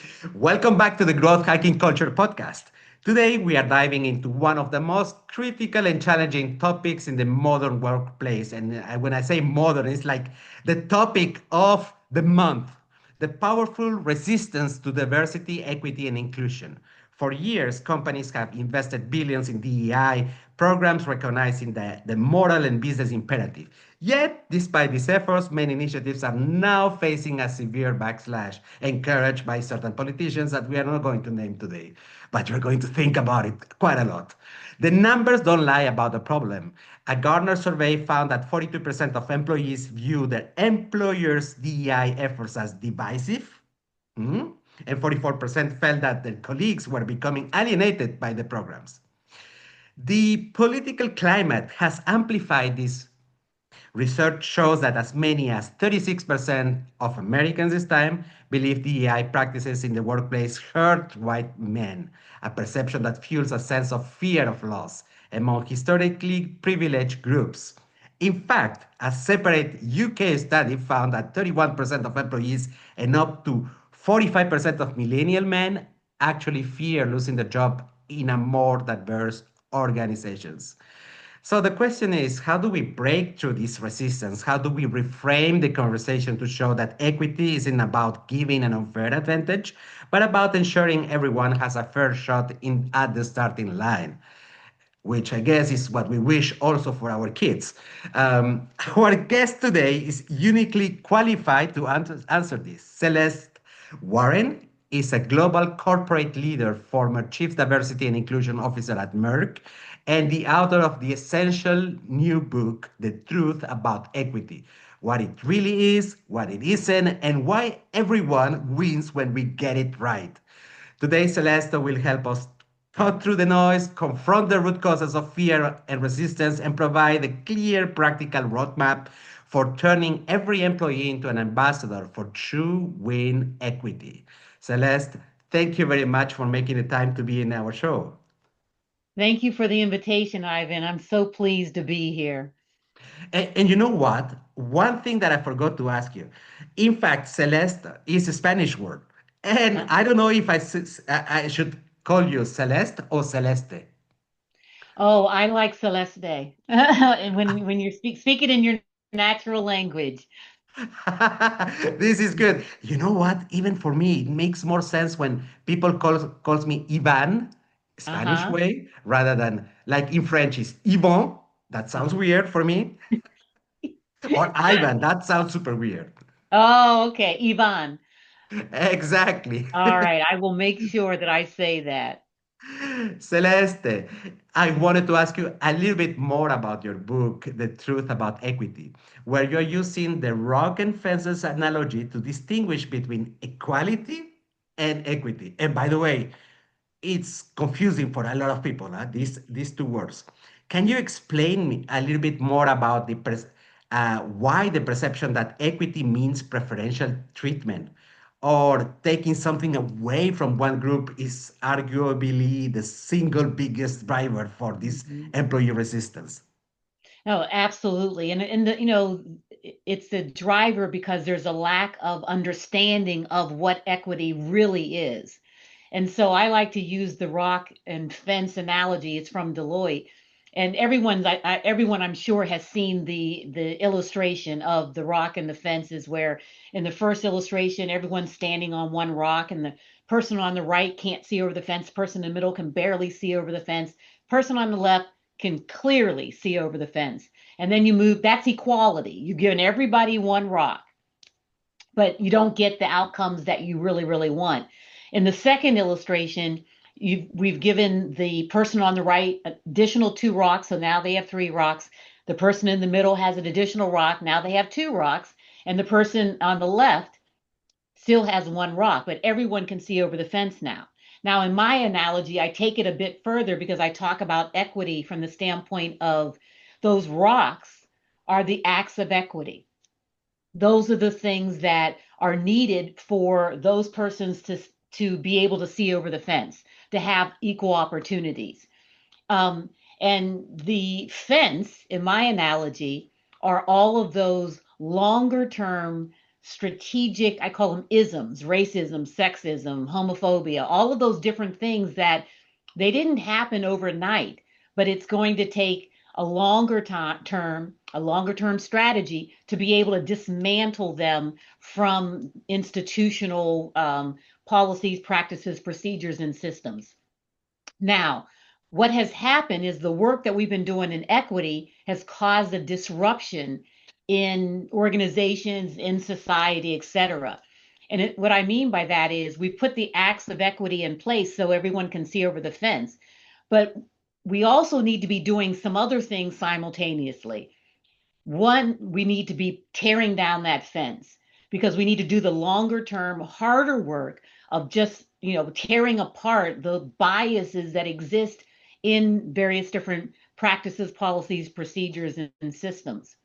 Welcome back to the Growth Hacking Culture podcast. Today, we are diving into one of the most critical and challenging topics in the modern workplace. And when I say modern, it's like the topic of the month, the powerful resistance to diversity, equity, and inclusion. For years, companies have invested billions in DEI programs recognizing the moral and business imperative. Yet, despite these efforts, many initiatives are now facing a severe backslash, encouraged by certain politicians that we are not going to name today, but you're going to think about it quite a lot. The numbers don't lie about the problem. A Gartner survey found that 42% of employees view their employers' DEI efforts as divisive. Hmm? And 44% felt that their colleagues were becoming alienated by the programs. The political climate has amplified this. Research shows that as many as 36% of Americans this time believe DEI practices in the workplace hurt white men, a perception that fuels a sense of fear of loss among historically privileged groups. In fact, a separate UK study found that 31% of employees and up to 45% of millennial men actually fear losing the job in a more diverse organizations. So the question is, how do we break through this resistance? How do we reframe the conversation to show that equity isn't about giving an unfair advantage, but about ensuring everyone has a fair shot at the starting line? Which I guess is what we wish also for our kids. Our guest today is uniquely qualified to answer this. Celeste Warren is a global corporate leader, former chief diversity and inclusion officer at Merck, and the author of the essential new book, The Truth About Equity: What It Really Is, What It Isn't, and Why Everyone Wins When We Get It Right. Today, Celeste will help us cut through the noise, confront the root causes of fear and resistance, and provide a clear, practical roadmap for turning every employee into an ambassador for true win equity. Celeste, thank you very much for making the time to be in our show. Thank you for the invitation, Ivan. I'm so pleased to be here. And you know what? One thing that I forgot to ask you. In fact, Celeste is a Spanish word. And Uh, I don't know if I should call you Celeste or Celeste. oh, I like Celeste Day. And when you speak it in your natural language. This is good. You know what? Even for me, it makes more sense when people calls me Ivan, Spanish Uh-huh. way, rather than like in French is Yvon. That sounds Uh-huh. weird for me. Or Ivan. That sounds super weird. Oh, okay. Ivan. Exactly. All right. I will make sure that I say that. Celeste, I wanted to ask you a little bit more about your book, The Truth About Equity, where you're using the rock and fences analogy to distinguish between equality and equity. And by the way, it's confusing for a lot of people, huh? These two words. Can you explain me a little bit more about why the perception that equity means preferential treatment or taking something away from one group is arguably the single biggest driver for this Mhm. employee resistance? No, absolutely. And it's the driver because there's a lack of understanding of what equity really is. And so I like to use the rock and fence analogy. It's from Deloitte. And everyone I'm sure has seen the illustration of the rock and the fences where in the first illustration everyone's standing on one rock and the person on the right can't see over the fence, person in the middle can barely see over the fence, person on the left can clearly see over the fence. And then you move, that's equality. You've given everybody one rock, but you don't get the outcomes that you really want. In the second illustration, we've given the person on the right additional two rocks, so now they have three rocks. The person in the middle has an additional rock, now they have two rocks, and the person on the left still has one rock, but everyone can see over the fence now. Now, in my analogy, I take it a bit further because I talk about equity from the standpoint of those rocks are the acts of equity. Those are the things that are needed for those persons to be able to see over the fence, to have equal opportunities. Um, and the fence, in my analogy, are all of those longer term strategic, I call them isms, racism, sexism, homophobia, all of those different things that they didn't happen overnight, but it's going to take a longer term strategy to be able to dismantle them from institutional policies, practices, procedures, and systems. Now, what has happened is the work that we've been doing in equity has caused a disruption in organizations, in society, et cetera. And what I mean by that is we put the acts of equity in place so everyone can see over the fence. But we also need to be doing some other things simultaneously. One, we need to be tearing down that fence because we need to do the longer term, harder work of just, tearing apart the biases that exist in various different practices, policies, procedures, and systems.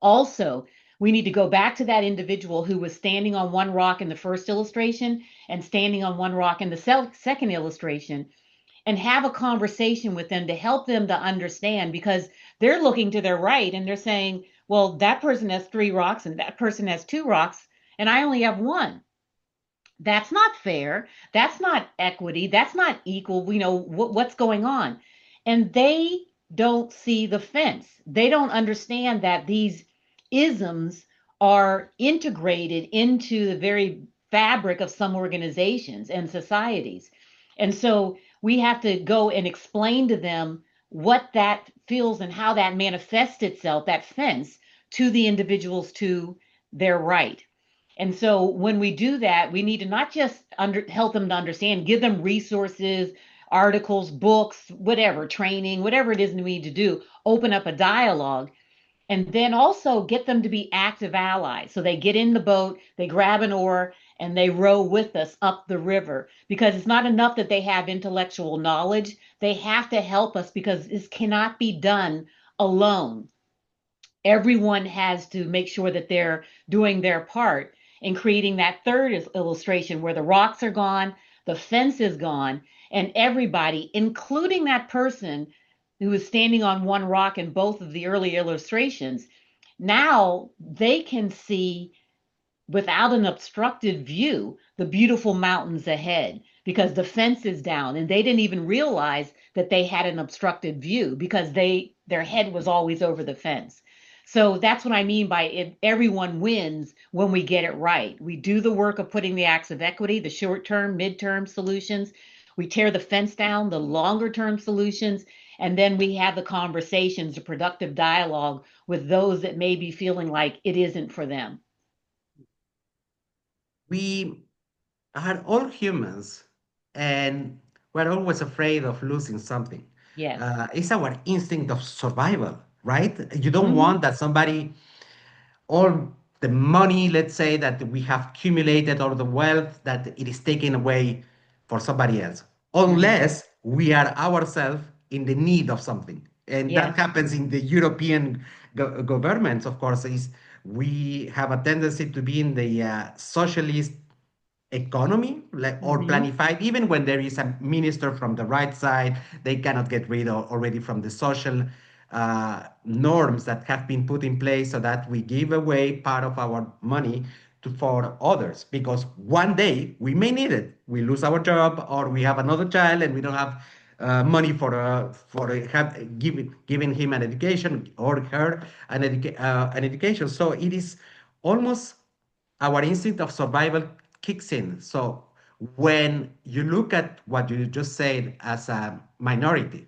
Also, we need to go back to that individual who was standing on one rock in the first illustration and standing on one rock in the second illustration and have a conversation with them to help them to understand because they're looking to their right and they're saying, well, that person has three rocks and that person has two rocks and I only have one. That's not fair. That's not equity. That's not equal. What's going on. And they don't see the fence. They don't understand that these isms are integrated into the very fabric of some organizations and societies. And so we have to go and explain to them what that feels and how that manifests itself, that fence, to the individuals to their right. And so when we do that, we need to not just help them to understand, give them resources, articles, books, whatever, training, whatever it is we need to do, open up a dialogue, and then also get them to be active allies. So they get in the boat, they grab an oar, and they row with us up the river because it's not enough that they have intellectual knowledge. They have to help us because this cannot be done alone. Everyone has to make sure that they're doing their part in creating that third illustration where the rocks are gone, the fence is gone, and everybody, including that person who is standing on one rock in both of the early illustrations, now they can see without an obstructed view the beautiful mountains ahead because the fence is down and they didn't even realize that they had an obstructed view because their head was always over the fence. So that's what I mean by it, everyone wins when we get it right. We do the work of putting the acts of equity, the short term, midterm solutions. We tear the fence down, the longer term solutions, and then we have the conversations, the productive dialogue with those that may be feeling like it isn't for them. We are all humans and we're always afraid of losing something. Yes. It's our instinct of survival, right? You don't Hmm. want that somebody, all the money, let's say, that we have accumulated, or the wealth, that it is taken away for somebody else, Hmm. unless we are ourselves in the need of something. And that Yes. happens in the European governments, of course, is we have a tendency to be in the socialist economy, like, or Hmm. planified. Even when there is a minister from the right side, they cannot get rid of already from the social norms that have been put in place, so that we give away part of our money to for others, because one day we may need it. We lose our job, or we have another child and we don't have money giving him an education, or her an education. So it is almost our instinct of survival kicks in. So when you look at what you just said as a minority,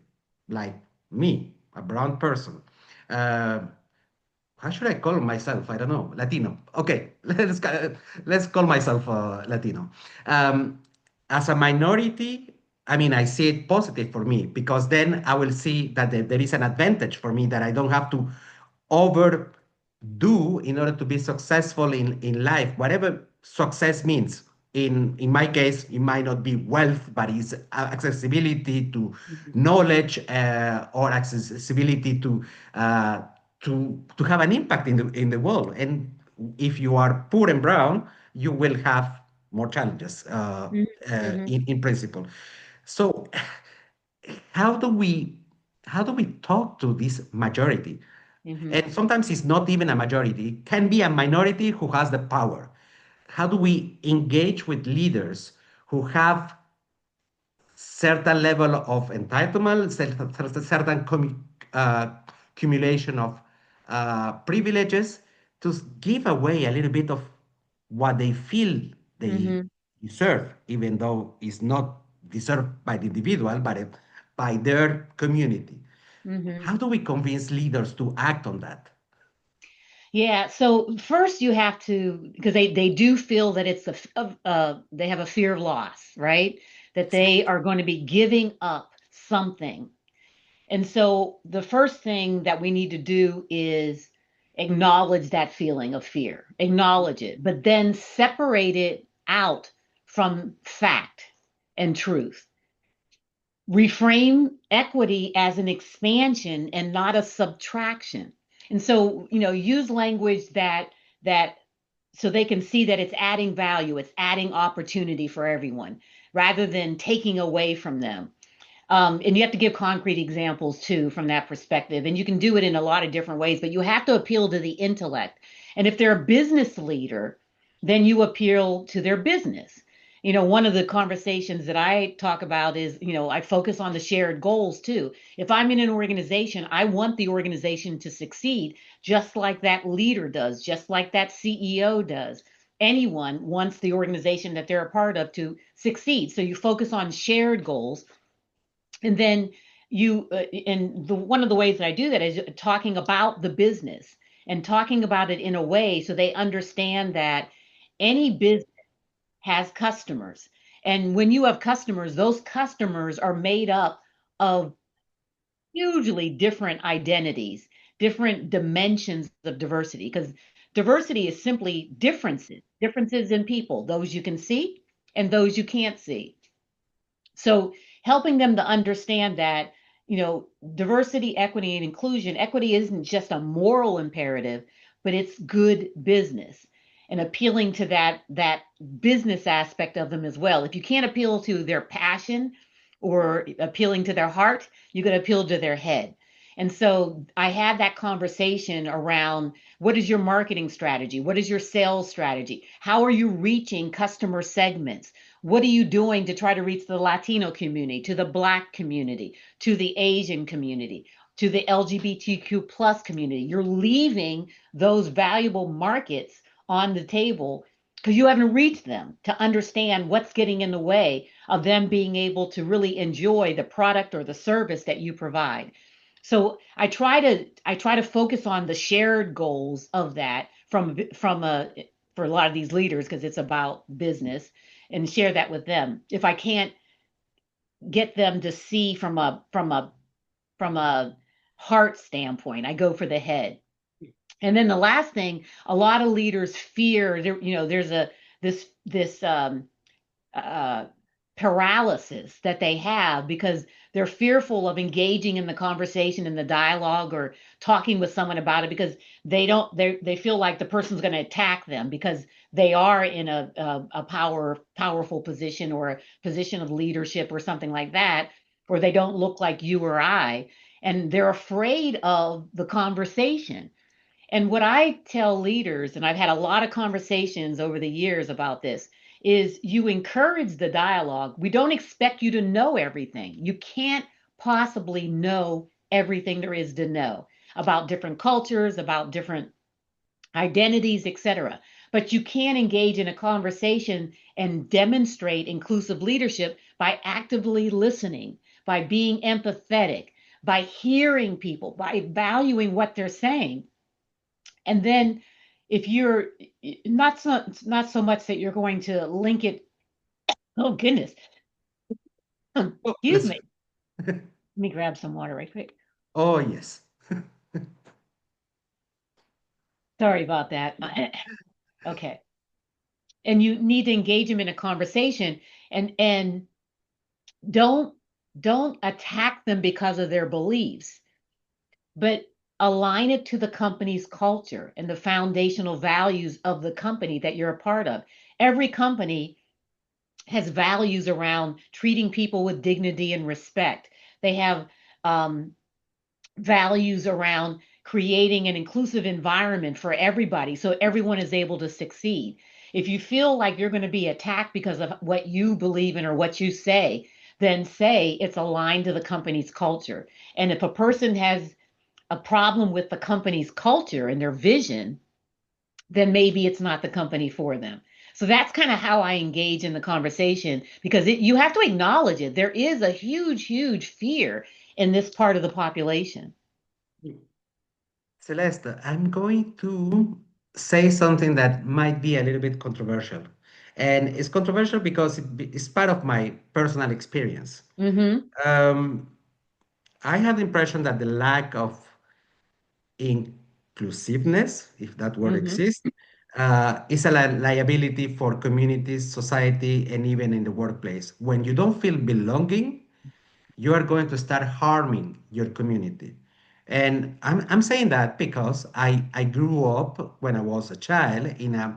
like me, a brown person, uh, how should I call myself? I don't know. Latino. Okay, let's call myself Latino. Um, as a minority, I mean, I see it positive for me, because then I will see that there is an advantage for me, that I don't have to overdo in order to be successful in life, whatever success means. In my case, it might not be wealth, but it's accessibility to Hmm. knowledge, or accessibility to have an impact in the world. And if you are poor and brown, you will have more challenges, Hmm. in principle. So how do we how do we talk to this majority? Mm-hmm. And sometimes it's not even a majority, it can be a minority who has the power. How do we engage with leaders who have certain level of entitlement, certain accumulation of privileges to give away a little bit of what they feel they Mm-hmm. deserve, even though it's not deserved by the individual, but by their community. Mm-hmm. How do we convince leaders to act on that? Yeah. So first you have to, because they do feel that it's they have a fear of loss, right? That they are going to be giving up something. And so the first thing that we need to do is acknowledge that feeling of fear, acknowledge it, but then separate it out from fact and truth. Reframe equity as an expansion and not a subtraction. And so, use language that so they can see that it's adding value, it's adding opportunity for everyone rather than taking away from them. And you have to give concrete examples too from that perspective. And you can do it in a lot of different ways, but you have to appeal to the intellect. And if they're a business leader, then you appeal to their business. One of the conversations that I talk about is, I focus on the shared goals too. If I'm in an organization, I want the organization to succeed just like that leader does, just like that CEO does. Anyone wants the organization that they're a part of to succeed. So you focus on shared goals, and then one of the ways that I do that is talking about the business and talking about it in a way so they understand that any business has customers. And when you have customers, those customers are made up of hugely different identities, different dimensions of diversity, because diversity is simply differences in people, those you can see and those you can't see. So helping them to understand that, diversity, equity, and inclusion, equity isn't just a moral imperative, but it's good business and appealing to that business aspect of them as well. If you can't appeal to their passion or appealing to their heart, you got to appeal to their head. And so I had that conversation around what is your marketing strategy? What is your sales strategy? How are you reaching customer segments? What are you doing to try to reach the Latino community, to the Black community, to the Asian community, to the LGBTQ plus community? You're leaving those valuable markets on the table because you haven't reached them to understand what's getting in the way of them being able to really enjoy the product or the service that you provide. So I try to focus on the shared goals of that from a for a lot of these leaders because it's about business, and share that with them. If I can't get them to see from a heart standpoint, I go for the head. And then the last thing, a lot of leaders fear there's a this uh, paralysis that they have because they're fearful of engaging in the conversation in the dialogue or talking with someone about it because they feel like the person's going to attack them because they are in a powerful position or a position of leadership or something like that, or they don't look like you or I, and they're afraid of the conversation. And what I tell leaders, and I've had a lot of conversations over the years about this, is you encourage the dialogue. We don't expect you to know everything. You can't possibly know everything there is to know about different cultures, about different identities, etc. But you can engage in a conversation and demonstrate inclusive leadership by actively listening, by being empathetic, by hearing people, by valuing what they're saying. And then if you're not so much that you're going to link it, oh goodness, Oh, excuse bless me. you. Let me grab some water right quick. Oh, yes. Sorry about that. Okay. And you need to engage them in a conversation, and don't don't attack them because of their beliefs, but align it to the company's culture and the foundational values of the company that you're a part of. Every company has values around treating people with dignity and respect. They have um, values around creating an inclusive environment for everybody so everyone is able to succeed. If you feel like you're going to be attacked because of what you believe in or what you say, then say it's aligned to the company's culture. And if a person has a problem with the company's culture and their vision, then maybe it's not the company for them. So that's kind of how I engage in the conversation because you have to acknowledge it. There is a huge, huge fear in this part of the population. Celeste, I'm going to say something that might be a little bit controversial. And it's controversial because it's part of my personal experience. Mm-hmm. Um, I have the impression that the lack of inclusiveness, if that word Mm-hmm. exists, is a liability for communities, society, and even in the workplace. When you don't feel belonging, you are going to start harming your community. And I'm saying that because I grew up when I was a child in a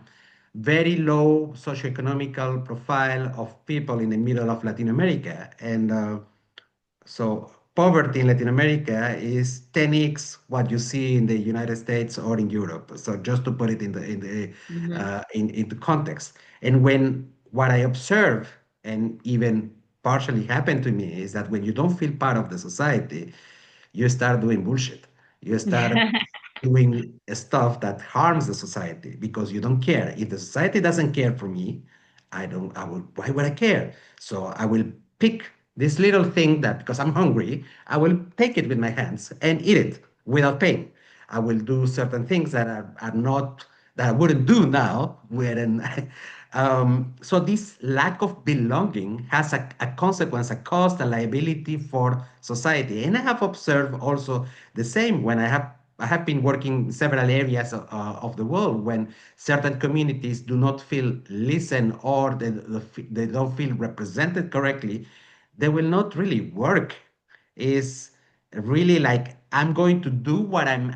very low socioeconomical profile of people in the middle of Latin America. And so poverty in Latin America is 10x what you see in the United States or in Europe. So just to put it Mm-hmm. into context. And when what I observe and even partially happened to me is that when you don't feel part of the society, you start doing bullshit. You start doing stuff that harms the society because you don't care. If the society doesn't care for me, I will, why would I care? So I will pick this little thing that because I'm hungry, I will take it with my hands and eat it without pain. I will do certain things that are not, that I wouldn't do now. Wherein, so this lack of belonging has a consequence, a cost, a liability for society. And I have observed also the same when I have been working in several areas of the world when certain communities do not feel listened or they don't feel represented correctly, they will not really work. Is really like I'm going to do what I'm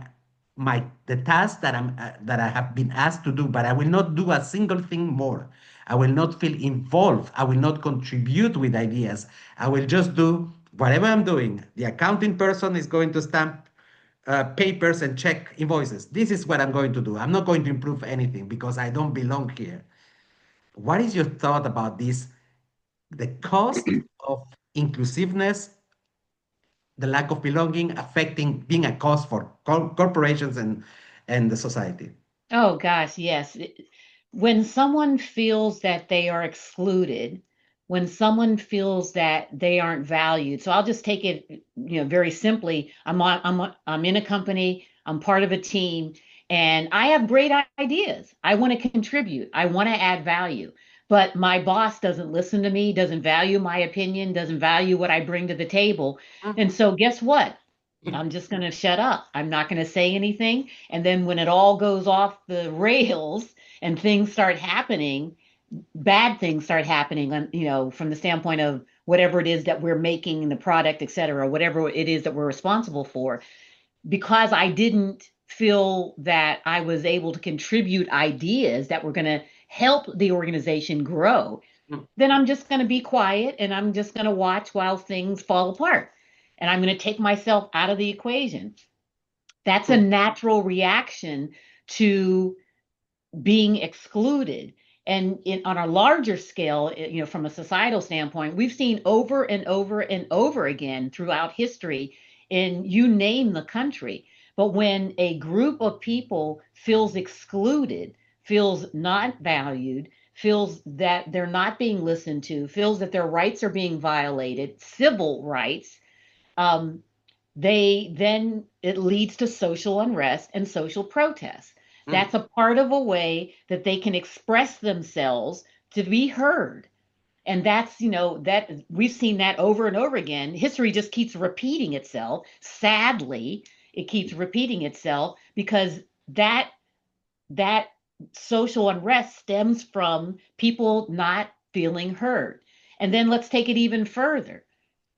my the task that I have been asked to do, but I will not do a single thing more. I will not feel involved. I will not contribute with ideas. I will just do whatever I'm doing. The accounting person is going to stamp papers and check invoices. This is what I'm going to do. I'm not going to improve anything because I don't belong here. What is your thought about this? The cost of inclusiveness, the lack of belonging affecting being a cost for corporations and the society. Oh gosh, yes. When someone feels that they are excluded, when someone feels that they aren't valued. So I'll just take it, very simply. I'm in a company, I'm part of a team, and I have great ideas. I want to contribute. I want to add value. But my boss doesn't listen to me, doesn't value my opinion, doesn't value what I bring to the table. And so guess what? I'm just going to shut up. I'm not going to say anything. And then when it all goes off the rails and things start happening, bad things start happening, from the standpoint of whatever it is that we're making, the product, et cetera, whatever it is that we're responsible for, because I didn't feel that I was able to contribute ideas that were going to help the organization grow, then I'm just going to be quiet and I'm just going to watch while things fall apart. And I'm going to take myself out of the equation. That's a natural reaction to being excluded. And on a larger scale, from a societal standpoint, we've seen over and over and over again throughout history in you name the country. But when a group of people feels excluded, feels not valued, feels that they're not being listened to, feels that their rights are being violated, civil rights, um, they then it leads to social unrest and social protest. That's a part of a way that they can express themselves to be heard. And that's, that we've seen that over and over again. History just keeps repeating itself. Sadly, it keeps repeating itself because that social unrest stems from people not feeling heard. And then let's take it even further.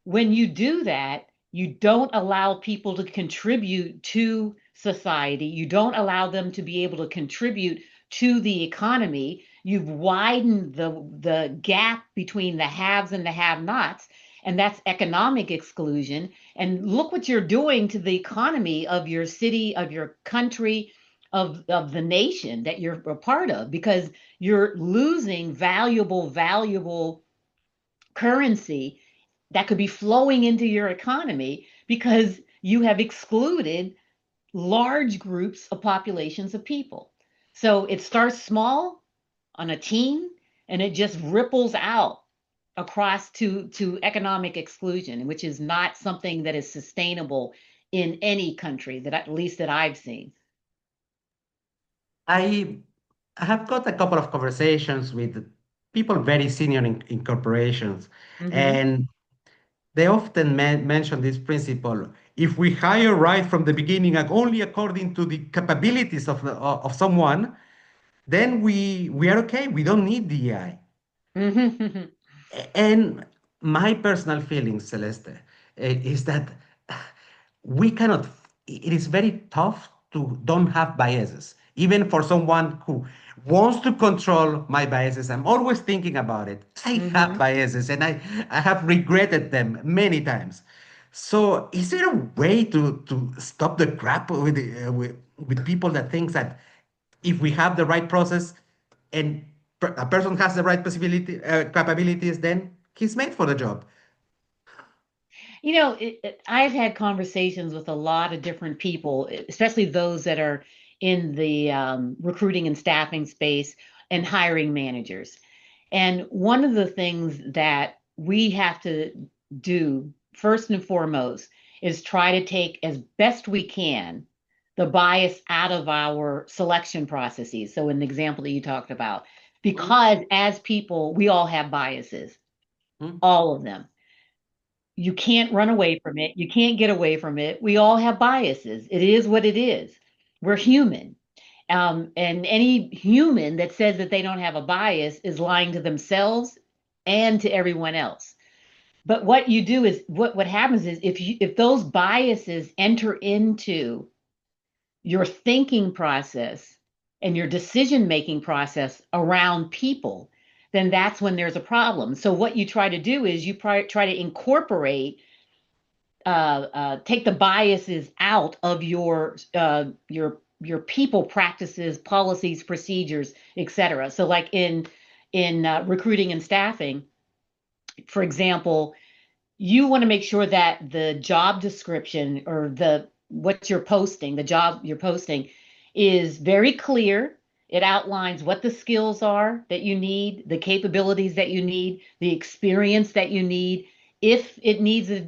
When you do that, you don't allow people to contribute to society. You don't allow them to be able to contribute to the economy. You've widened the gap between the haves and the have-nots. and that's economic exclusion. And look what you're doing to the economy of your city, of your country, of the nation that you're a part of, because you're losing valuable currency that could be flowing into your economy because you have excluded large groups of populations of people. So it starts small on a team and it just ripples out across to economic exclusion, which is not something that is sustainable in any country that at least that I've seen. I have got a couple of conversations with people very senior in corporations, Mm-hmm. and they often mention this principle. If we hire right from the beginning and only according to the capabilities of someone, then we are okay. We don't need DEI. Mm-hmm. And my personal feeling, Celeste, is that we cannot, it is very tough to don't have biases. Even for someone who wants to control my biases, I'm always thinking about it. I have Mm-hmm. biases and I have regretted them many times. So is there a way to stop the crap with people that thinks that if we have the right process and a person has the right possibility capabilities, then he's made for the job. I've had conversations with a lot of different people, especially those that are in the recruiting and staffing space and hiring managers. And one of the things that we have to do first and foremost is try to take as best we can the bias out of our selection processes. So, an example that you talked about, Mm, because as people, we all have biases, mm. all of them. You can't run away from it. You can't get away from it. We all have biases. It is what it is. We're human. And any human that says that they don't have a bias is lying to themselves and to everyone else. But what you do is what happens is if those biases enter into your thinking process and your decision making process around people, then that's when there's a problem. So what you try to do is you try to incorporate take the biases out of your people practices, policies, procedures, etc. So, like in recruiting and staffing, for example, you want to make sure that the job description or the what you're posting, the job you're posting, is very clear. It outlines what the skills are that you need, the capabilities that you need, the experience that you need, if it needs a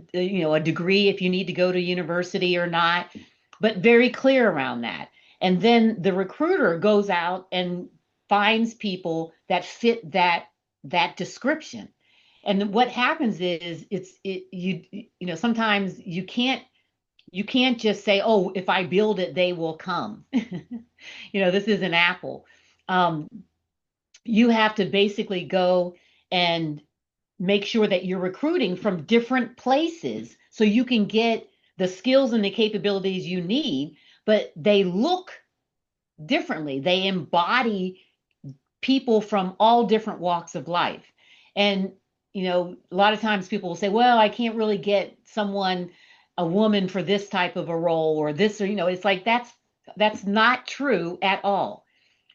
degree, if you need to go to university or not, but very clear around that. And then the recruiter goes out and finds people that fit that description. And what happens is sometimes you can't just say, oh, if I build it they will come. This is an apple. um, you have to basically go and make sure that you're recruiting from different places so you can get the skills and the capabilities you need, but they look differently. They embody people from all different walks of life. And, a lot of times people will say, well, I can't really get someone, a woman for this type of a role or this, or, it's like that's not true at all.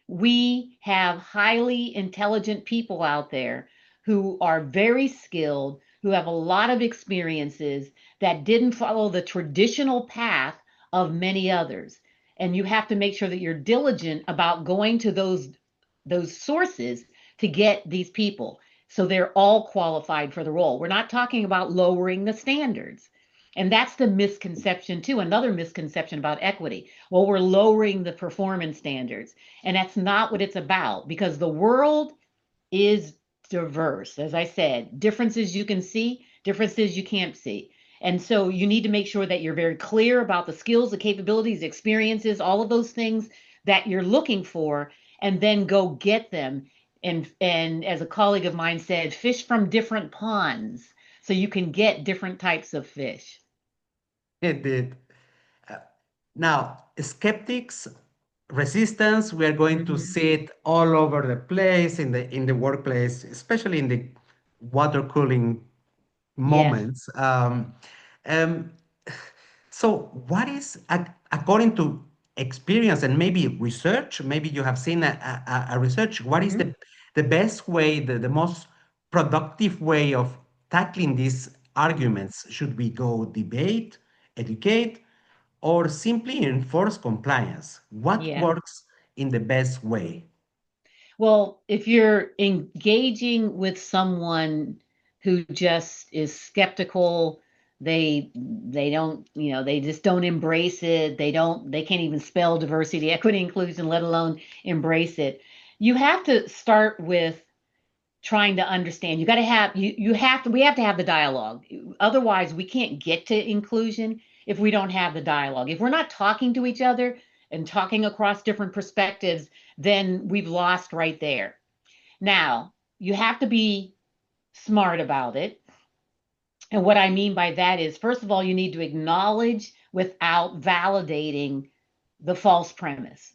We have highly intelligent people out there who are very skilled, who have a lot of experiences that didn't follow the traditional path of many others. And you have to make sure that you're diligent about going to those sources to get these people so they're all qualified for the role. We're not talking about lowering the standards. And that's the misconception too. Another misconception about equity. Well, we're lowering the performance standards. And that's not what it's about, because the world is diverse. As I said, differences you can see, differences you can't see. And so you need to make sure that you're very clear about the skills, the capabilities, experiences, all of those things that you're looking for, and then go get them. And as a colleague of mine said, fish from different ponds so you can get different types of fish. It did. Uh, Now, skeptics, resistance, we are going to Mhm. see it all over the place in the workplace, especially in the water cooling Yes. moments. Um, so, what is, according to experience and maybe research, maybe you have seen a research, what is Mhm. the best way, the most productive way of tackling these arguments? Should we go debate, educate, or simply enforce compliance? What Yeah. works in the best way? Well, if you're engaging with someone who just is skeptical, they don't, they just don't embrace it. They can't even spell diversity, equity, inclusion, let alone embrace it. You have to start with trying to understand. You got to have you have to we have to have the dialogue. Otherwise, we can't get to inclusion if we don't have the dialogue. If we're not talking to each other and talking across different perspectives, then we've lost right there. Now, you have to be smart about it. And what I mean by that is, first of all, you need to acknowledge without validating the false premise.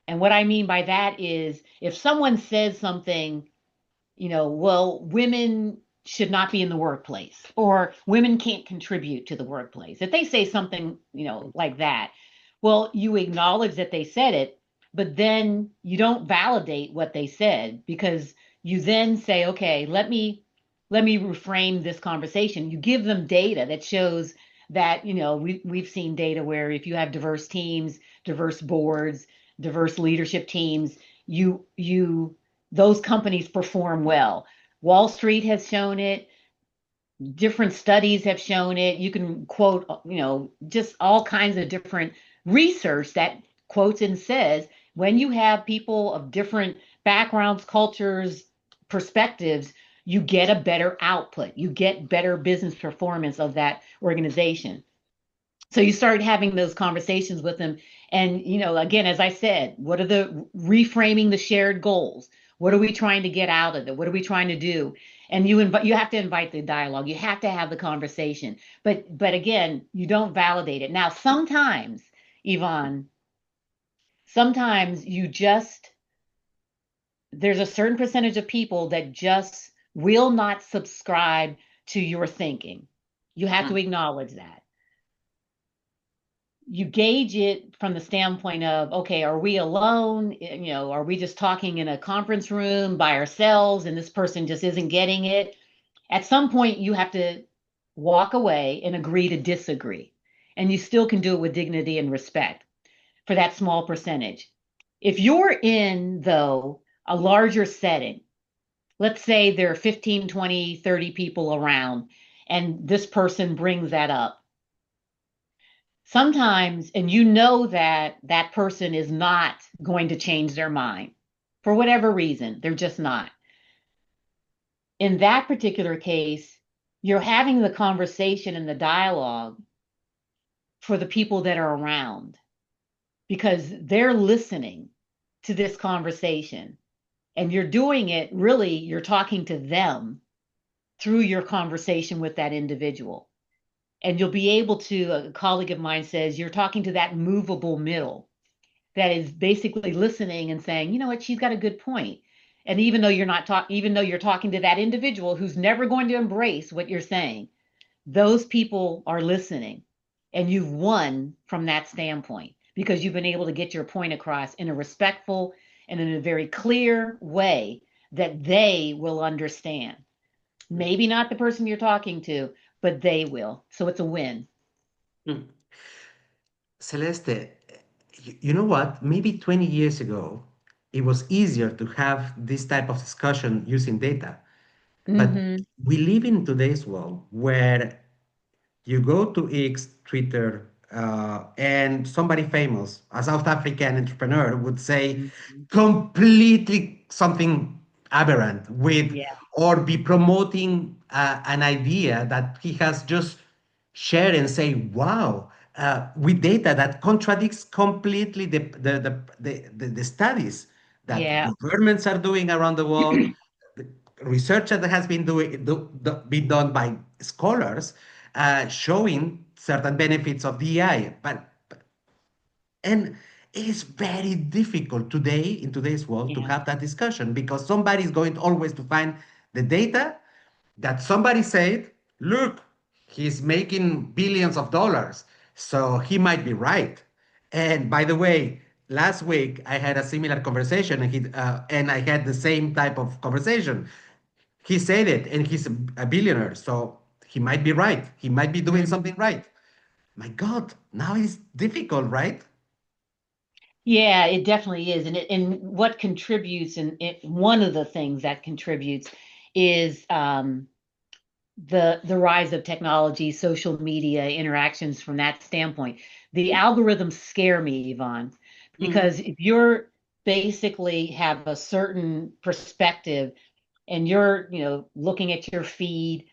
And what I mean by that is, if someone says something, well, women should not be in the workplace or women can't contribute to the workplace. If they say something, like that, well, you acknowledge that they said it, but then you don't validate what they said because you then say, okay, let me reframe this conversation. You give them data that shows that, we've seen data where if you have diverse teams, diverse boards, diverse leadership teams, you those companies perform well. Wall Street has shown it. Different studies have shown it. You can quote, just all kinds of different research that quotes and says when you have people of different backgrounds, cultures, perspectives, you get a better output. You get better business performance of that organization. So you start having those conversations with them. And, again, as I said, what are the reframing the shared goals? What are we trying to get out of it? What are we trying to do? And you have to invite the dialogue. You have to have the conversation. But again, you don't validate it. Now, sometimes, Yvonne, sometimes there's a certain percentage of people that just will not subscribe to your thinking. You have to acknowledge that. You gauge it from the standpoint of, okay, are we alone? Are we just talking in a conference room by ourselves and this person just isn't getting it? At some point, you have to walk away and agree to disagree. And you still can do it with dignity and respect for that small percentage. If you're in, though, a larger setting, let's say there are 15, 20, 30 people around, and this person brings that up sometimes, and that that person is not going to change their mind for whatever reason, they're just not. In that particular case, you're having the conversation and the dialogue for the people that are around because they're listening to this conversation. And you're doing it, really, you're talking to them through your conversation with that individual. And you'll be able to, a colleague of mine says, you're talking to that movable middle that is basically listening and saying, you know what, she's got a good point. And even though you're talking to that individual who's never going to embrace what you're saying, those people are listening. And you've won from that standpoint because you've been able to get your point across in a respectful and in a very clear way that they will understand. Maybe not the person you're talking to, but they will. So it's a win. Mm. Celeste, you know what? Maybe 20 years ago, it was easier to have this type of discussion using data. But Mm-hmm. we live in today's world where you go to X, Twitter, and somebody famous, a South African entrepreneur, would say Mm-hmm. completely something aberrant with, Yeah. or be promoting an idea that he has just shared and say, wow, with data that contradicts completely the studies that Yeah. governments are doing around the world, the research that has been been done by scholars showing certain benefits of DEI. And it is very difficult today in today's world to Yeah. have that discussion because somebody is going always to find the data that somebody said, look, he's making billions of dollars, so he might be right. And by the way, last week I had a similar conversation, and I had the same type of conversation. He said it, and he's a billionaire, so he might be right. He might be doing Mhm. something right. My God, now it's difficult, right? Yeah, it definitely is. And what contributes, and one of the things that contributes is the rise of technology, social media interactions from that standpoint. The algorithms scare me, Yvonne, Mhm. because if you're basically have a certain perspective and you're, looking at your feed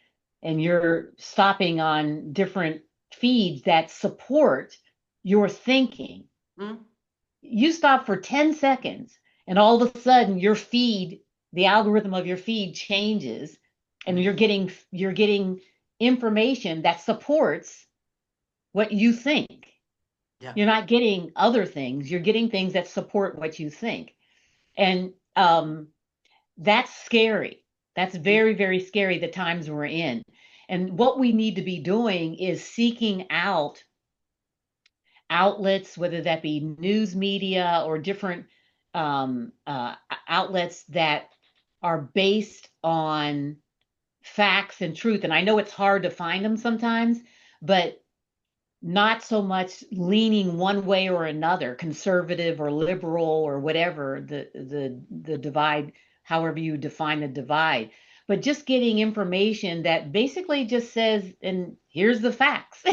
and you're stopping on different feeds that support your thinking, Mhm. you stop for 10 seconds and all of a sudden your feed, the algorithm of your feed changes and Mhm. you're getting information that supports what you think. Yeah. You're not getting other things, you're getting things that support what you think. And that's scary. That's very, very scary, the times we're in. And what we need to be doing is seeking out outlets, whether that be news media or different outlets that are based on facts and truth. And I know it's hard to find them sometimes, but not so much leaning one way or another, conservative or liberal or whatever the divide, however you define the divide, but just getting information that basically just says, and here's the facts,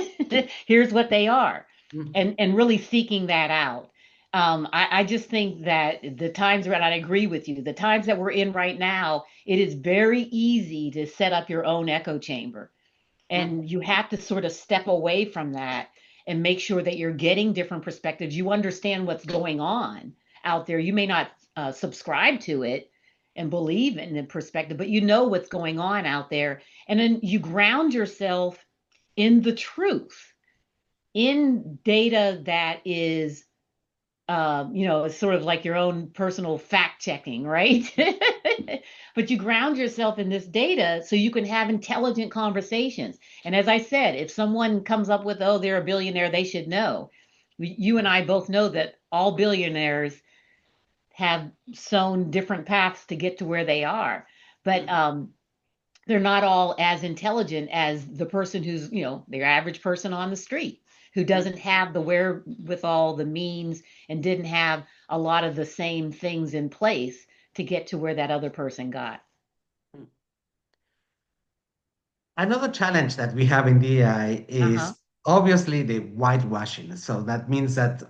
here's what they are, Mhm. and really seeking that out. I just think that the times, and I agree with you, the times that we're in right now, it is very easy to set up your own echo chamber, Mhm. and you have to sort of step away from that and make sure that you're getting different perspectives. You understand what's going on out there. You may not subscribe to it and believe in the perspective, but you know what's going on out there. And then you ground yourself in the truth, in data that is it's sort of like your own personal fact checking, right? But you ground yourself in this data so you can have intelligent conversations. And as I said, if someone comes up with, oh, they're a billionaire, they should know. You and I both know that all billionaires have sown different paths to get to where they are. But Mhm. they're not all as intelligent as the person who's, their average person on the street who doesn't have the wherewithal, the means, and didn't have a lot of the same things in place to get to where that other person got. Mhm. Another challenge that we have in DI Uh-huh. is obviously the whitewashing. So that means that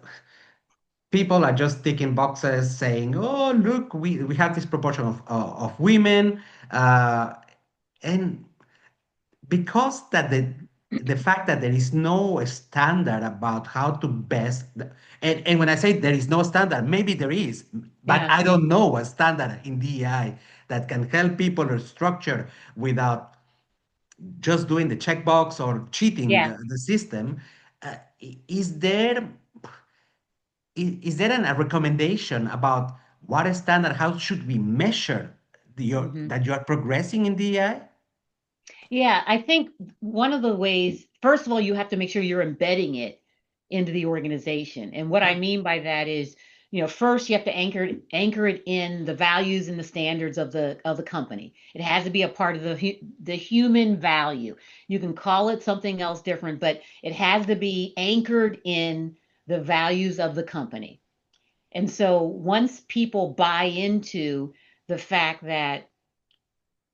people are just ticking boxes saying, oh, look, we have this proportion of women. Uh, and because that the fact that there is no standard about how to best, and when I say there is no standard, maybe there is, but Yeah. I don't know a standard in DEI that can help people structure without just doing the checkbox or cheating Yeah. the system. Is there is there a recommendation about what a standard? How should we measure Hmm. that you are progressing in DEI? Yeah, I think one of the ways, first of all, you have to make sure you're embedding it into the organization. And what I mean by that is, first you have to anchor it in the values and the standards of the company. It has to be a part of the human value. You can call it something else different, but it has to be anchored in the values of the company. And so once people buy into the fact that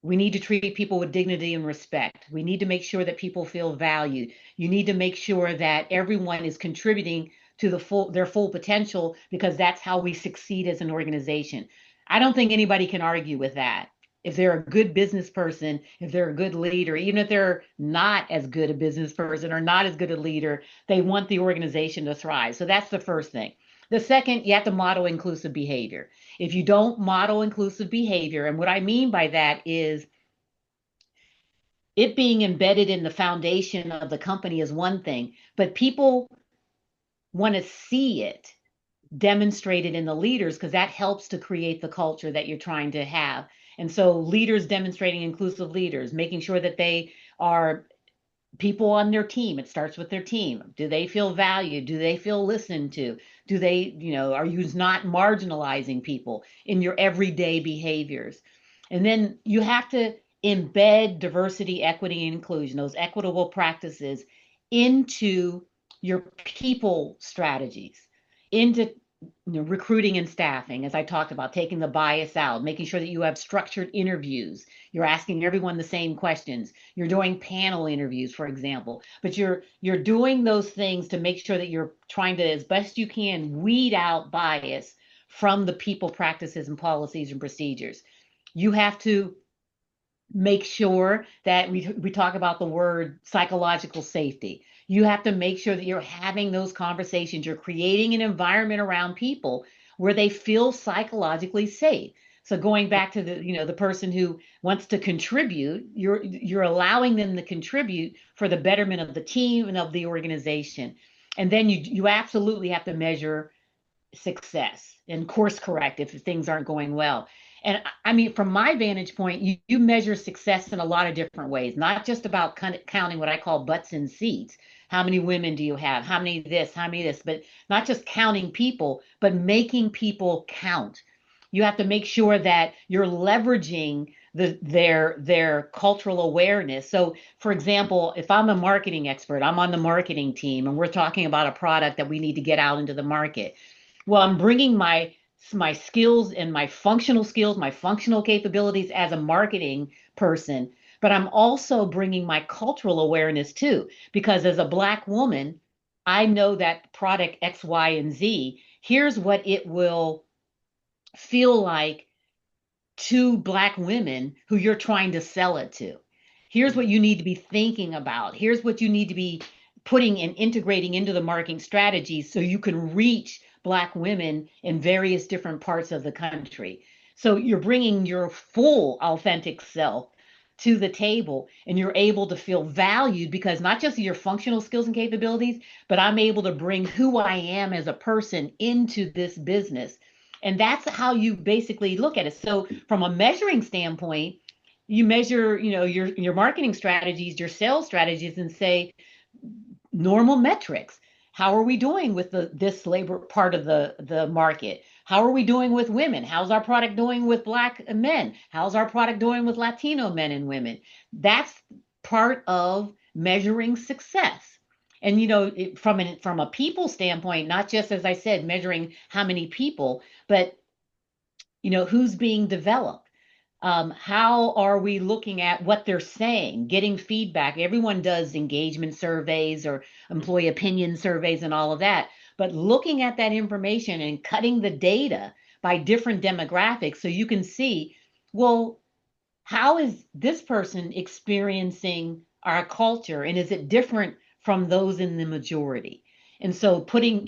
we need to treat people with dignity and respect. We need to make sure that people feel valued. You need to make sure that everyone is contributing to their full potential, because that's how we succeed as an organization. I don't think anybody can argue with that. If they're a good business person, if they're a good leader, even if they're not as good a business person or not as good a leader, they want the organization to thrive. So that's the first thing. The second, you have to model inclusive behavior. If you don't model inclusive behavior, and what I mean by that is it being embedded in the foundation of the company is one thing, but people want to see it demonstrated in the leaders because that helps to create the culture that you're trying to have. And so leaders demonstrating inclusive leaders, making sure that they Are people on their team, it starts with their team. Do they feel valued? Do they feel listened to? Do they, are you not marginalizing people in your everyday behaviors? And then you have to embed diversity, equity, and inclusion, those equitable practices, into your people strategies, into recruiting and staffing, as I talked about, taking the bias out, making sure that you have structured interviews. You're asking everyone the same questions. You're doing panel interviews, for example, but you're doing those things to make sure that you're trying to, as best you can, weed out bias from the people practices and policies and procedures. You have to make sure that we talk about the word psychological safety. You have to make sure that you're having those conversations. You're creating an environment around people where they feel psychologically safe. So going back to the person who wants to contribute, you're allowing them to contribute for the betterment of the team and of the organization. And then you absolutely have to measure success and course correct if things aren't going well. And I mean, from my vantage point, you measure success in a lot of different ways, not just about kind of counting what I call butts in seats. How many women do you have? How many this? How many this? But not just counting people, but making people count. You have to make sure that you're leveraging their cultural awareness. So, for example, if I'm a marketing expert, I'm on the marketing team, and we're talking about a product that we need to get out into the market. Well, I'm bringing my skills and my functional capabilities as a marketing person, but I'm also bringing my cultural awareness too, because as a Black woman, I know that product X, Y, and Z, here's what it will feel like to Black women who you're trying to sell it to. Here's what you need to be thinking about. Here's what you need to be putting and integrating into the marketing strategies so you can reach Black women in various different parts of the country. So you're bringing your full authentic self to the table, and you're able to feel valued because not just your functional skills and capabilities, but I'm able to bring who I am as a person into this business. And that's how you basically look at it. So from a measuring standpoint, you measure, your marketing strategies, your sales strategies, and say normal metrics. How are we doing with this labor part of the market? How are we doing with women? How's our product doing with Black men? How's our product doing with Latino men and women? That's part of measuring success. And from a people standpoint, not just, as I said, measuring how many people, but who's being developed. How are we looking at what they're saying, getting feedback? Everyone does engagement surveys or employee opinion surveys and all of that. But looking at that information and cutting the data by different demographics so you can see, well, how is this person experiencing our culture, and is it different from those in the majority? And so putting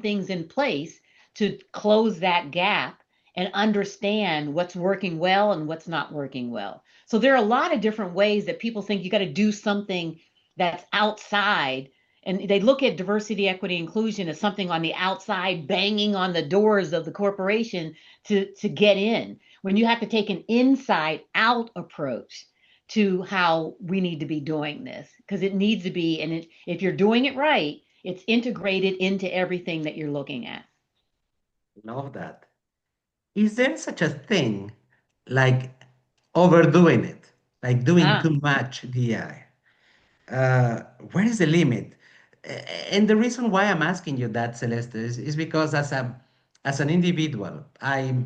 things in place to close that gap and understand what's working well and what's not working well. So there are a lot of different ways that people think you got to do something that's outside, and they look at diversity, equity, inclusion as something on the outside banging on the doors of the corporation to get in, when you have to take an inside out approach to how we need to be doing this, because it needs to be, and if you're doing it right, it's integrated into everything that you're looking at. Love that. Is there such a thing like overdoing it, like doing Ah, too much DI? Where is the limit? And the reason why I'm asking you that, Celeste, is because as an individual, I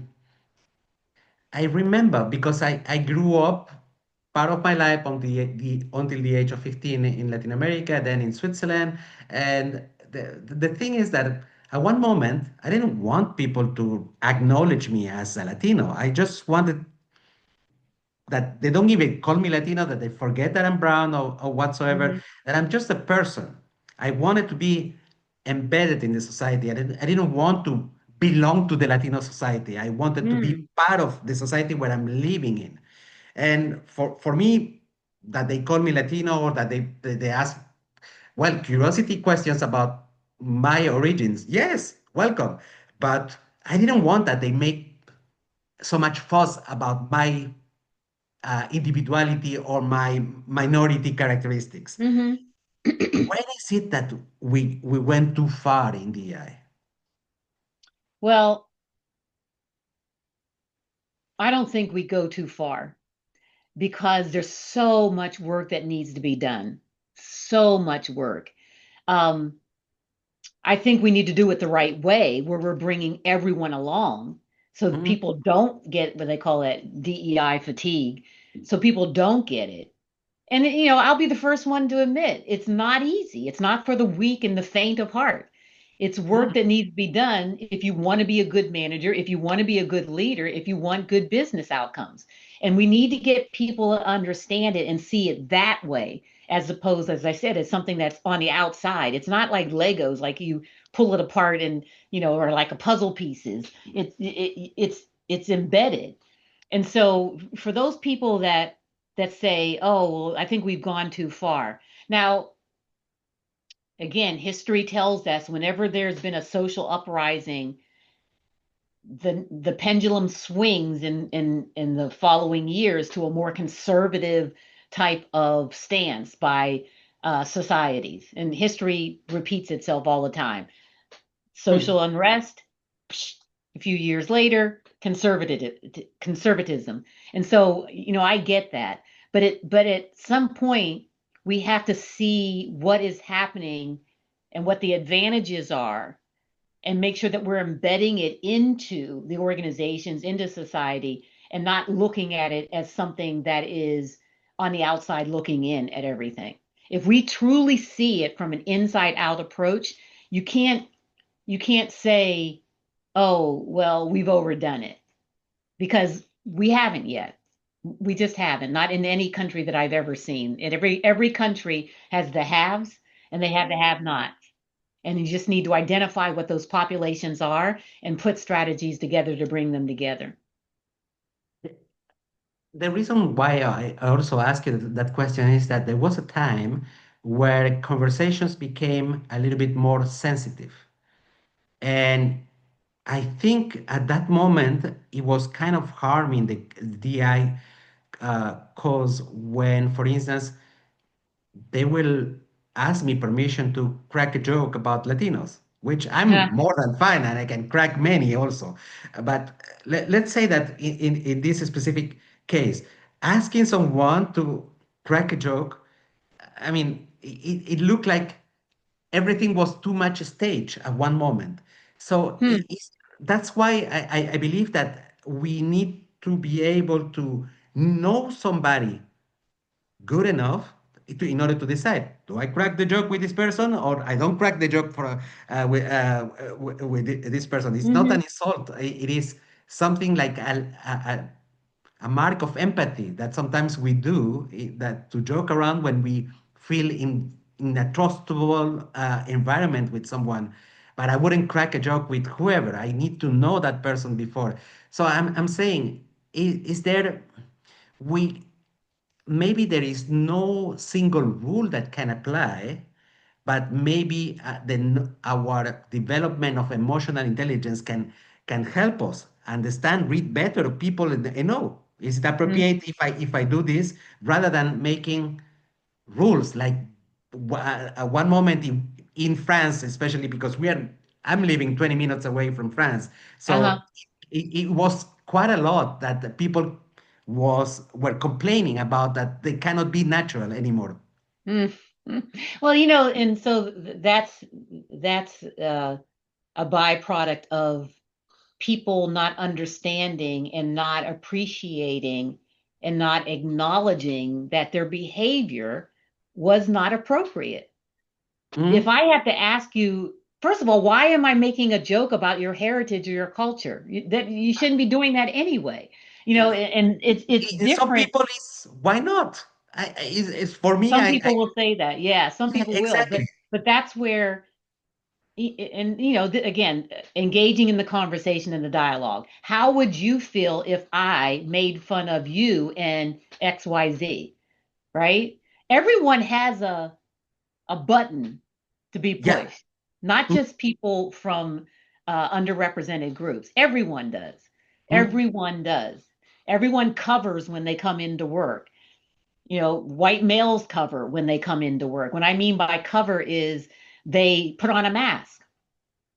remember because I grew up part of my life until the age of 15 in Latin America, then in Switzerland. And the thing is that at one moment, I didn't want people to acknowledge me as a Latino. I just wanted that they don't even call me Latino, that they forget that I'm brown or whatsoever, mhm, that I'm just a person. I wanted to be embedded in the society. I didn't want to belong to the Latino society. I wanted to be mm, part of the society where I'm living in. And for me, that they call me Latino or that they ask, well, curiosity questions about my origins, yes, welcome. But I didn't want that they make so much fuss about my individuality or my minority characteristics. Hmm. When is it that we went too far in DI? Well, I don't think we go too far because there's so much work that needs to be done. So much work. Um, I think we need to do it the right way, where we're bringing everyone along so that Mm, people don't get what they call it DEI fatigue. So people don't get it. And I'll be the first one to admit it's not easy. It's not for the weak and the faint of heart. It's work mm, that needs to be done if you want to be a good manager, if you want to be a good leader, if you want good business outcomes. And we need to get people to understand it and see it that way, as opposed, as I said, as something that's on the outside. It's not like Legos, like you pull it apart and, or like a puzzle pieces. It's embedded. And so for those people that say, oh, well, I think we've gone too far. Now, again, history tells us whenever there's been a social uprising, the pendulum swings in the following years to a more conservative type of stance by societies. And history repeats itself all the time. mm. Social unrest, a few years later, conservatism. And so, I get that. But at some point, we have to see what is happening and what the advantages are and make sure that we're embedding it into the organizations, into society, and not looking at it as something that is on the outside looking in at everything. If we truly see it from an inside out approach, you can't you can't say, oh, well, we've overdone it, because we haven't yet. We just haven't, not in any country that I've ever seen. And every country has the haves and they have the have-nots. And you just need to identify what those populations are and put strategies together to bring them together. The reason why I also asked you that question is that there was a time where conversations became a little bit more sensitive. And I think at that moment, it was kind of harming the DI cause when, for instance, they will ask me permission to crack a joke about Latinos, which I'm Yeah. more than fine and I can crack many also. But let's say that in this specific case, asking someone to crack a joke, I mean, it looked like everything was too much stage at one moment. So Hmm. that's why I believe that we need to be able to know somebody good enough in order to decide, do I crack the joke with this person or I don't crack the joke with this person. It's not an Hmm. insult. It is something like a mark of empathy that sometimes we do, that to joke around when we feel in a trustable environment with someone. But I wouldn't crack a joke with whoever. I need to know that person before. So I'm saying, is there, we maybe there is no single rule that can apply, but maybe our development of emotional intelligence can help us understand, read better people, and know, is it appropriate if I do this, rather than making rules like one moment in France, especially because I'm living 20 minutes away from France. So Uh-huh. it was quite a lot that the people were complaining about, that they cannot be natural anymore. Mm. Well, and so that's a byproduct of people not understanding and not appreciating and not acknowledging that their behavior was not appropriate. If Mm. I have to ask you, first of all, why am I making a joke about your heritage or your culture? That you shouldn't be doing that anyway. And it's Some different. people is, why not? It's for me. Some people will say that. Yeah, some people will, Exactly. but that's where and again, engaging in the conversation and the dialogue. How would you feel if I made fun of you and XYZ, right? Everyone has a button to be Yeah. pushed, not Mm, just people from underrepresented groups. Everyone does. mm, Everyone does. Everyone covers when they come into work. You know, white males cover when they come into work. What I mean by cover is they put on a mask,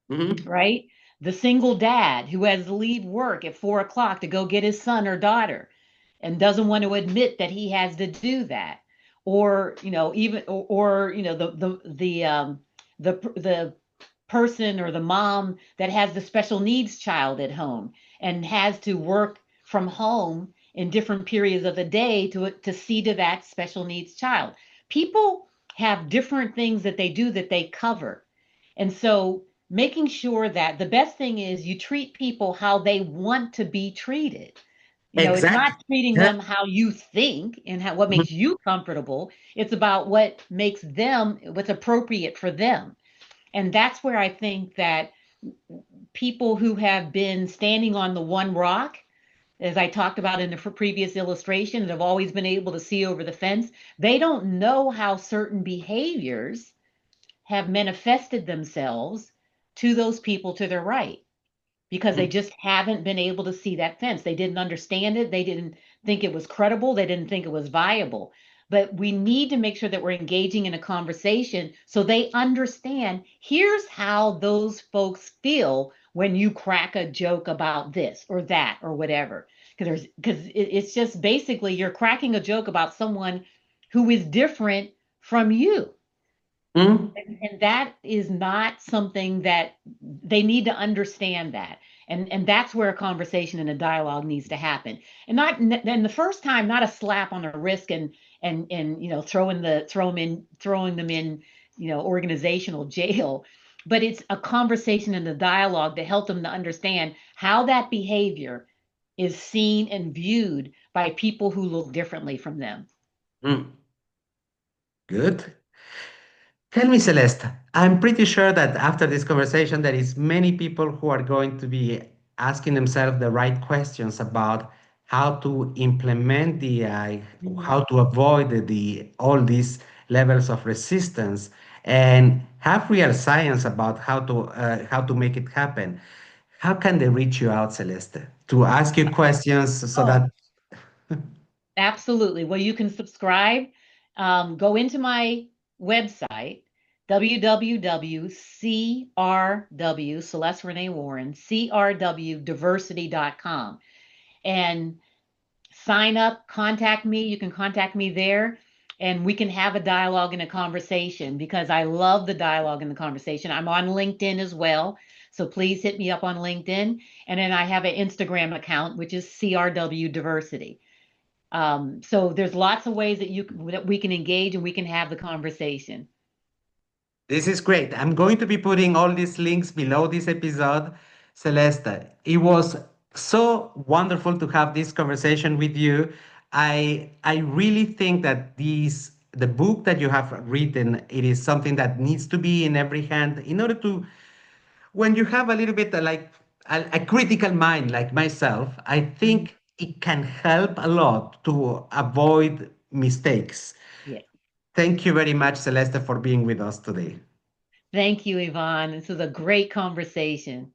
Mhm. right? The single dad who has to leave work at 4 o'clock to go get his son or daughter and doesn't want to admit that he has to do that. Or, even or the person or the mom that has the special needs child at home and has to work from home in different periods of the day to see to that special needs child. People have different things that they do that they cover. And so making sure that the best thing is you treat people how they want to be treated. It's not Exactly. treating Yeah. them how you think and what makes you comfortable. It's about what makes them, what's appropriate for them. And that's where I think that people who have been standing on the one rock, as I talked about in the previous illustration, that have always been able to see over the fence, they don't know how certain behaviors have manifested themselves to those people to their right because they Mhm. just haven't been able to see that fence. They didn't understand it. They didn't think it was credible. They didn't think it was viable. But we need to make sure that we're engaging in a conversation so they understand here's how those folks feel when you crack a joke about this or that or whatever. Because it's just basically you're cracking a joke about someone who is different from you. Mhm. And that is not something that they need to understand that. And that's where a conversation and a dialogue needs to happen. And not then the first time, not a slap on the wrist and throwing them in, organizational jail, but it's a conversation and a dialogue to help them to understand how that behavior is seen and viewed by people who look differently from them. Mm. Good. Tell me, Celeste, I'm pretty sure that after this conversation, there is many people who are going to be asking themselves the right questions about how to implement the AI, Mhm. how to avoid all these levels of resistance, and have real science about how to make it happen. How can they reach you out, Celeste, to ask you questions so that Oh, absolutely. Well, you can subscribe. Go into my website, www.crw, Celeste Renee Warren, crwdiversity.com, and sign up, contact me. You can contact me there, and we can have a dialogue and a conversation because I love the dialogue and the conversation. I'm on LinkedIn as well. So please hit me up on LinkedIn. And then I have an Instagram account, which is CRW Diversity. So there's lots of ways that we can engage and we can have the conversation. this is great. I'm going to be putting all these links below this episode. Celeste, it was so wonderful to have this conversation with you. I really think that the book that you have written, it is something that needs to be in every hand in order to when you have a little bit like a critical mind like myself, I Mhm. think it can help a lot to avoid mistakes. Yeah. Thank you very much, Celeste, for being with us today. Thank you, Yvonne. This was a great conversation.